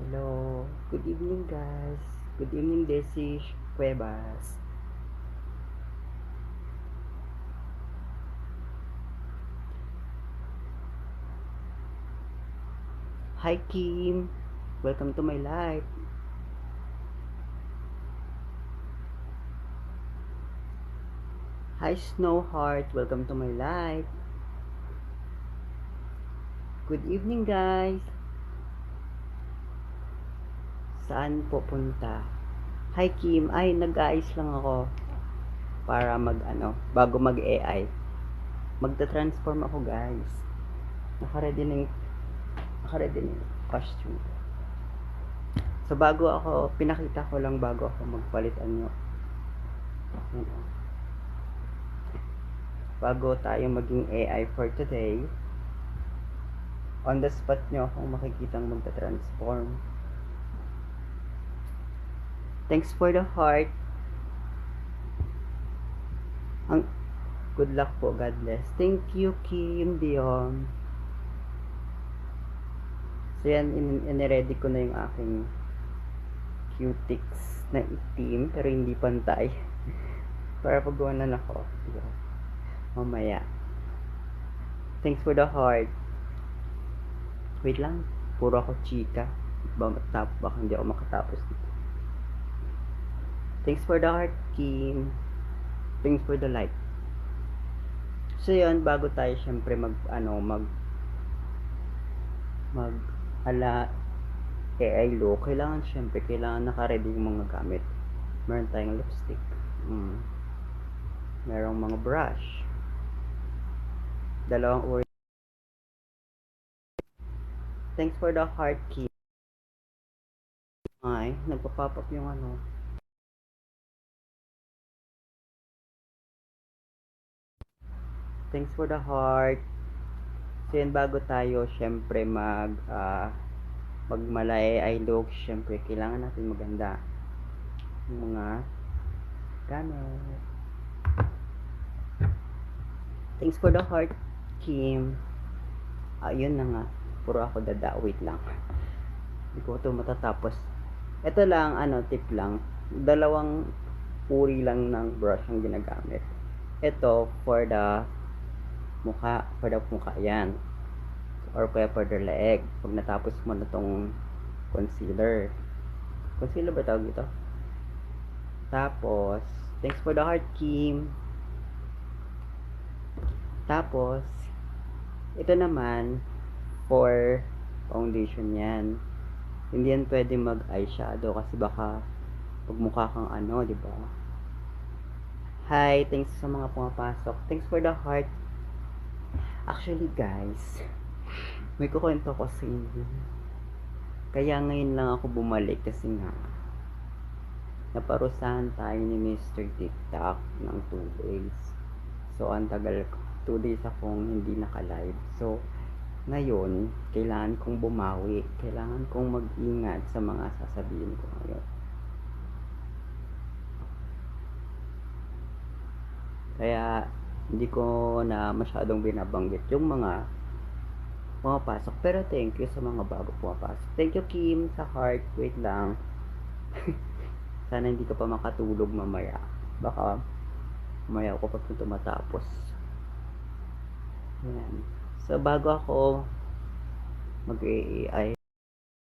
Hello. Good evening, guys. Good evening, Desi Cuevas. Hi, Kim. Welcome to my life. Hi, Snowheart. Welcome to my life. Good evening, guys. Saan pupunta? Hi, Kim. Ay, nag-aayos lang ako para bago mag-AI. Magta-transform ako, guys. Naka-ready na yung costume. So, pinakita ko lang bago ako magpalit bago tayo maging AI for today, on the spot nyo akong makikitang magta-transform. Thanks for the heart. Good luck po, God bless. Thank you, Kim Dion. So yan, in-ready ko na yung aking cutics na itim pero hindi pantay. Para paggawanan ako. Mamaya. Thanks for the heart. Wait lang. Puro ako chika. Baka hindi ako makatapos dito. Thanks for the heart, Kim. Thanks for the like. So yun, bago tayo syempre ala AI look, kailangan naka-ready yung mga gamit. Meron tayong lipstick. Merong mga brush. Dalawang uri. Thanks for the heart, Kim. Ay, nagpa-pop up yung Thanks for the heart. So yun, bago tayo syempre magmalay ay look, syempre kailangan natin maganda yung mga gamit. Thanks for the heart, Kim. Ayun na nga, puro ako wait lang, hindi ko ito matatapos. Ito lang, tip lang, dalawang uri lang ng brush ang ginagamit. Ito for the mukha yan, or kaya for the leg. Pag natapos mo na tong concealer ba tawag ito? Tapos, thanks for the heart, Kim. Tapos, ito naman for foundation yan. Hindi yan pwede mag eyeshadow kasi baka pagmukha kang di ba? Hi, thanks sa mga pumapasok. Thanks for the heart. Actually, guys, may kukwento ko sa inyo. Kaya ngayon lang ako bumalik kasi nga naparusahan tayo ni Mr. TikTok ng 2 days. So, ang tagal, 2 days akong hindi naka-live. So, ngayon, kailangan kong bumawi. Kailangan kong mag-ingat sa mga sasabihin ko ngayon. Kaya, hindi ko na masyadong binabanggit yung mga pumapasok. Pero thank you sa mga bago pumapasok. Thank you, Kim, sa heart. Wait lang. Sana hindi ka pa makatulog mamaya. Baka mamaya ako pa matapos. Ayan. So, bago ako mag-AI,